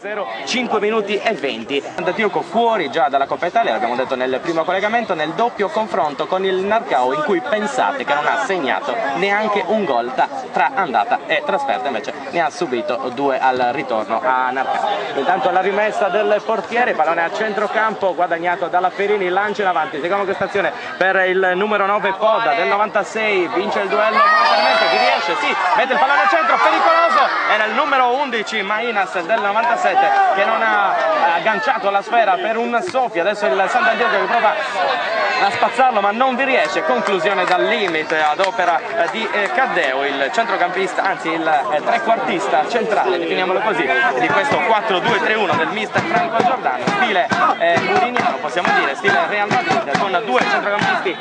0 5 minuti e 20. Antioco fuori già dalla Coppa Italia, l'abbiamo detto nel primo collegamento, nel doppio confronto con il Narcao, in cui pensate che non ha segnato neanche un gol tra andata e trasferta, invece ne ha subito 2 al ritorno a Narcao. Intanto la rimessa del portiere, pallone a centrocampo guadagnato dalla Ferini, lancia in avanti, seguiamo questa azione per il numero 9 Podda del 96, vince il duello momentáneamente, chi riesce? Sì, mette il pallone al centro, pericoloso, era il numero 11 Mainas del 97 che non ha agganciato la sfera per un soffio. Adesso il Sant'Antioco che prova a spazzarlo ma non vi riesce, conclusione dal limite ad opera di Caddeo, il centrocampista, anzi il trequartista centrale, definiamolo così, di questo 4-2-3-1 del mister Franco Giordano, stile muriniano, possiamo dire, stile Real Madrid, con 2 centrocampisti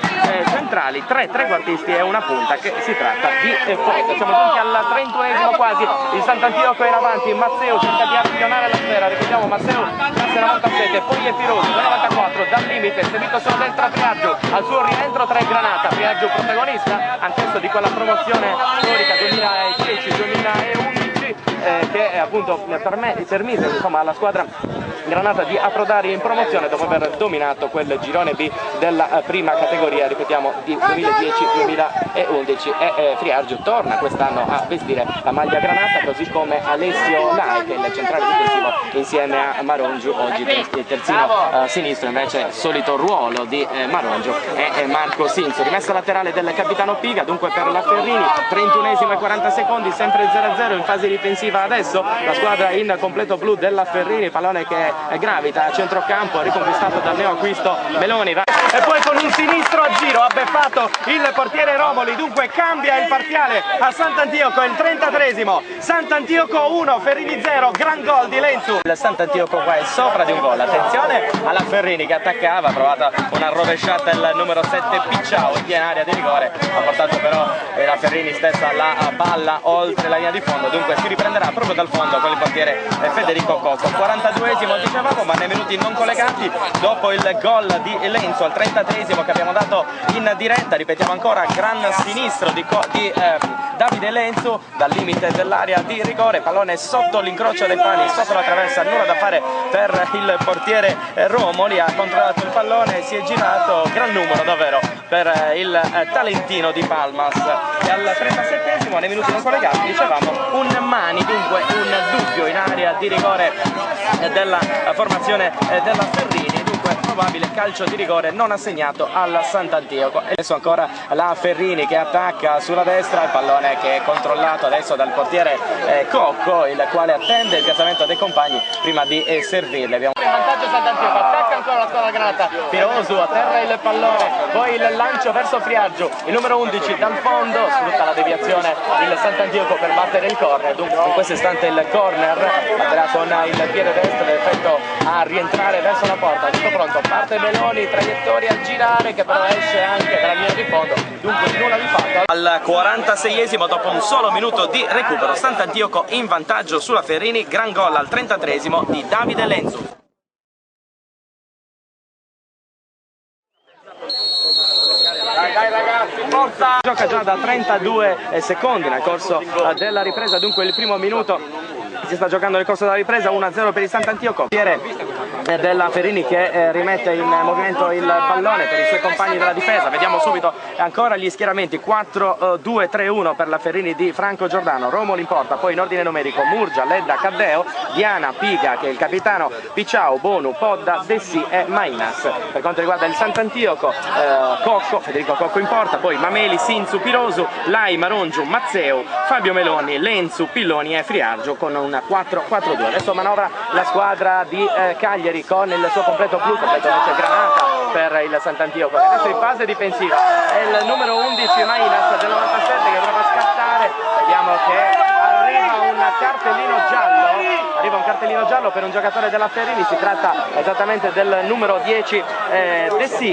centrali, 3 trequartisti e una punta, che si tratta di Foto. Siamo giunti al 31esimo quasi, il Sant'Antioco era avanti, Mazzeo cerca di arpionare la sfera, ripetiamo, Mazzeo classe 97, poi è Piroso del 94, dal limite, seguito sulla destra Friaggio, al suo rientro tra Granata, Friaggio protagonista anch'esso di quella promozione storica 2010-2011 che appunto permise insomma alla squadra Granata di approdare in promozione dopo aver dominato quel girone B della prima categoria, ripetiamo, di 2010-2011, e Friaggio torna quest'anno a vestire la maglia Granata, così come Alessio Nai, che è il centrale difensivo insieme a Marongiu, oggi terzino sinistro, invece solito ruolo di Marongiu e Marco Sinzo. Rimessa laterale del capitano Piga, dunque per la Ferrini, 31esimo e 40 secondi, sempre 0-0 in fase difensiva adesso, la squadra in completo blu della Ferrini, pallone che gravita a centrocampo, riconquistato dal neoacquisto Meloni, e poi con un sinistro a giro ha beffato il portiere Romoli, dunque cambia il parziale a Sant'Antioco, il 33esimo, Sant'Antioco 1, Ferrini 0, gran gol di Lenzu. Il Sant'Antioco qua è sopra di un gol, attenzione alla Ferrini che attaccava, ha provato una rovesciata il numero 7 Picciao in piena area di rigore, ha portato però la Ferrini stessa la palla oltre la linea di fondo, dunque si riprenderà proprio dal fondo con il portiere Federico Cocco. 42esimo dicevamo, ma nei minuti non collegati, dopo il gol di Lenzo al 33esimo che abbiamo dato in diretta, ripetiamo ancora, gran sinistro di Davide Lenzo dal limite dell'area di rigore, pallone sotto l'incrocio dei pali, sotto la traversa, nulla da fare per il portiere Romoli, ha controllato il pallone, si è girato, gran numero davvero per il talentino di Palmas. E al 37esimo, nei minuti non collegati, dicevamo, un mani, dunque un dubbio in area di rigore della formazione della Ferrini, dunque probabile calcio di rigore non assegnato al Sant'Antioco. E adesso ancora la Ferrini che attacca sulla destra, il pallone che è controllato adesso dal portiere Cocco, il quale attende il piazzamento dei compagni prima di servirli. Abbiamo in vantaggio Sant'Antioco, attacca ancora la squadra Granata, Pirosu atterra il pallone, poi il lancio verso Friaggio, il numero 11 dal fondo, sfrutta la deviazione il Sant'Antioco per battere il corner, dunque in questo istante il corner batterà con il piede destro, l'effetto a rientrare verso la porta, tutto pronto, parte Meloni, traiettoria a girare che però esce anche dalla linea di fondo, dunque nulla di fatto. Al 46esimo, dopo un solo minuto di recupero, Sant'Antioco in vantaggio sulla Ferrini, gran gol al 33esimo di Davide Lenzu. Dai ragazzi, forza! Gioca già da 32 secondi nel corso della ripresa, dunque il primo minuto si sta giocando nel corso della ripresa, 1-0 per il Sant'Antioco. Della Ferrini che rimette in movimento il pallone per i suoi compagni della difesa. Vediamo subito ancora gli schieramenti: 4-2-3-1 per la Ferrini di Franco Giordano, Romoli in porta, poi in ordine numerico Murgia, Ledda, Caddeo, Diana, Piga che è il capitano, Picciao, Bonu, Podda, Dessi e Mainas. Per quanto riguarda il Sant'Antioco, Cocco, Federico Cocco in porta, poi Mameli, Sinzu, Pirosu, Lai, Marongiu, Mazzeo, Fabio Meloni, Lenzu, Pilloni e Friaggio con una 4-4-2. Adesso manovra la squadra di Cagliari con il suo completo blu, completo invece Granata, per il Sant'Antioco. Adesso in fase difensiva è il numero 11 Mainas del 97 che prova a scattare, vediamo che arriva un cartellino giallo per un giocatore della Ferrini, si tratta esattamente del numero 10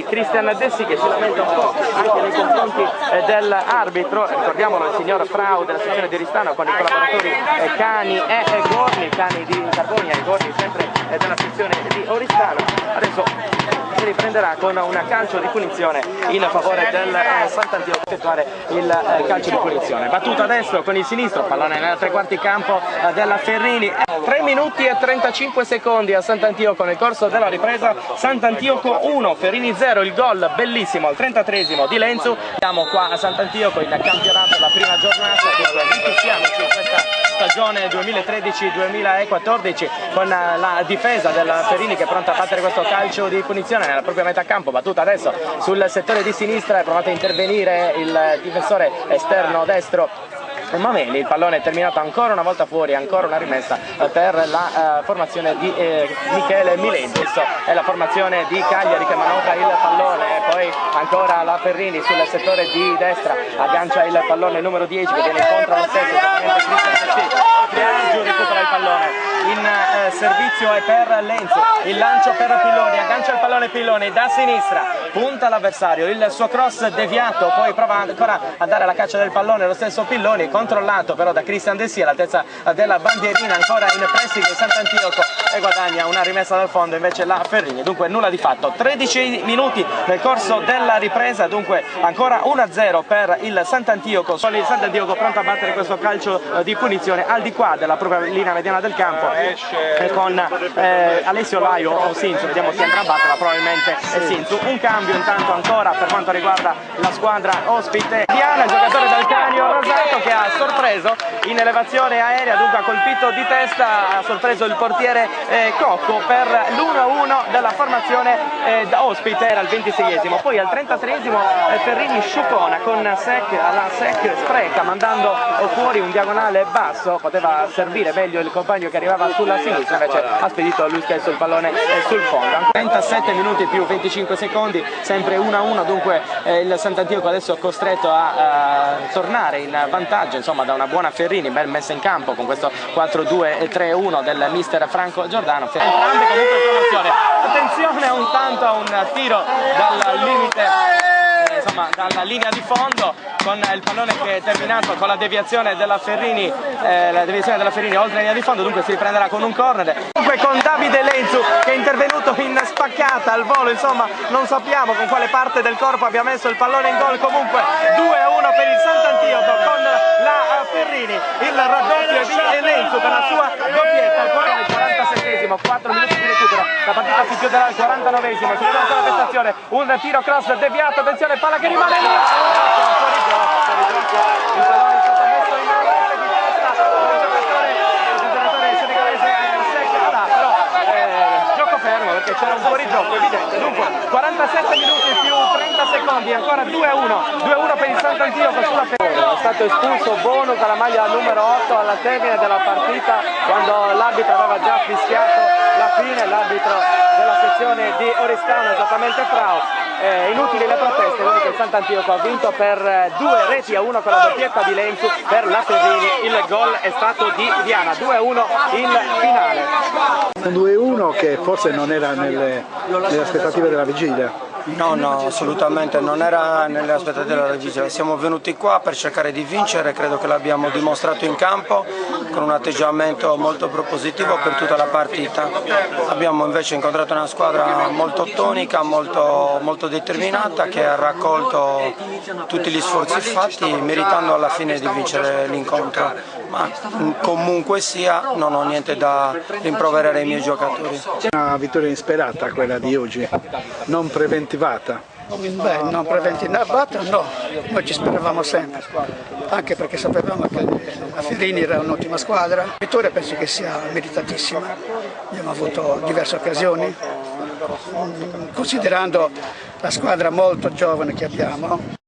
Cristian Dessì, che si lamenta un po' anche nei confronti dell'arbitro, ricordiamolo, il signor Frau della sezione di Oristano con i collaboratori Cani e Gorni, Cani di Carbonia e Gorni sempre della sezione di Oristano. Adesso si riprenderà con un calcio di punizione in favore del Sant'Antioco, effettuare il calcio di punizione. Battuta a destro con il sinistro, pallone nel tre quarti campo della Ferrini. 3 minuti e 35 secondi a Sant'Antioco nel corso della ripresa. Sant'Antioco 1, Ferrini 0, il gol bellissimo al 33esimo di Lenzu. Siamo qua a Sant'Antioco in campionato la prima giornata, rifissiamoci in questa stagione 2013-2014 con la difesa della Ferrini che è pronta a battere questo calcio di punizione nella propria metà campo. Battuta adesso sul settore di sinistra, è provato a intervenire il difensore esterno destro Mameli, il pallone è terminato ancora una volta fuori, ancora una rimessa per la formazione di Michele Milenti. Adesso è la formazione di Cagliari che manovra il pallone, poi ancora la Ferrini sul settore di destra, aggancia il pallone numero 10 che viene incontro allo stesso, Triangio recupera il pallone, in servizio è per Lenzo, il lancio per Pilloni, aggancia il pallone Pilloni da sinistra, punta l'avversario, il suo cross deviato, poi prova ancora a dare alla caccia del pallone lo stesso Pilloni, controllato però da Cristian Dessì all'altezza della bandierina, ancora in pressing il Sant'Antioco e guadagna una rimessa dal fondo invece la Ferrini. Dunque nulla di fatto, 13 minuti nel corso della ripresa, dunque ancora 1-0 per il Sant'Antioco. Solo il Sant'Antioco pronto a battere questo calcio di punizione al di qua della propria linea mediana del campo con Alessio Laio o Sinzu, vediamo chi andrà a battere, ma probabilmente è Sinzu. Un cambio intanto ancora per quanto riguarda la squadra ospite. Diana, il giocatore del Canio Rosato, che ha sorpreso in elevazione aerea, dunque ha colpito di testa, ha sorpreso il portiere Cocco per l'1-1 della formazione ospite, era il 26esimo. Poi al 33esimo Ferrini sciupona con la Sec spreca mandando fuori un diagonale basso, poteva servire meglio il compagno che arrivava sulla sinistra, invece ha spedito lui stesso il pallone sul fondo. 37 minuti più 25 secondi, sempre 1-1, dunque il Sant'Antioco adesso è costretto a tornare in vantaggio, insomma, da una buona Ferrini, ben messa in campo con questo 4-2-3-1 del mister Franco Giordano. Entrambe comunque in promozione. Attenzione un tanto a un tiro dal limite, insomma dalla linea di fondo, con il pallone che è terminato con la deviazione della Ferrini, oltre la linea di fondo, dunque si riprenderà con un corner. Dunque con Davide Lenzu che è intervenuto in spaccata al volo, insomma non sappiamo con quale parte del corpo abbia messo il pallone in gol, comunque 2-1 per il Sant'Antioco con la Ferrini, il raddoppio di Lenzu per la sua doppietta al 47esimo, 4 minuti di recupero, la partita si chiuderà al 49esimo, si vede ancora la prestazione, un tiro cross deviato, attenzione, palla che rimane lì, fuori gioco, il pallone è stato messo in rete di testa dal giocatore senegalese Secca, però gioco fermo perché c'era un fuorigioco evidente. Dunque 47 minuti più 30 secondi, ancora 2-1 per il Sant'Antioco sulla Ferrini. È stato espulso Bono con la maglia numero 8 alla termine della partita, quando l'arbitro aveva già fischiato la fine, l'arbitro della sezione di Oristano, esattamente Frau. Inutili le proteste, quindi il Sant'Antioco ha vinto per 2-1 con la doppietta di Lenzu per la Ferrini, il gol è stato di Diana, 2-1 in finale. Un 2-1 che forse non era nelle aspettative della vigilia. No, assolutamente non era nelle aspettative della vigilia. Siamo venuti qua per cercare di vincere, credo che l'abbiamo dimostrato in campo con un atteggiamento molto propositivo per tutta la partita. Abbiamo invece incontrato una squadra molto tonica, molto determinata, che ha raccolto tutti gli sforzi fatti, meritando alla fine di vincere l'incontro. Ma comunque sia, non ho niente da rimproverare ai miei giocatori. Una vittoria insperata quella di oggi, non preventivata. Beh, non preventivata no, noi ci speravamo sempre, anche perché sapevamo che la Ferrini era un'ottima squadra. La vittoria penso che sia meritatissima, abbiamo avuto diverse occasioni, considerando la squadra molto giovane che abbiamo.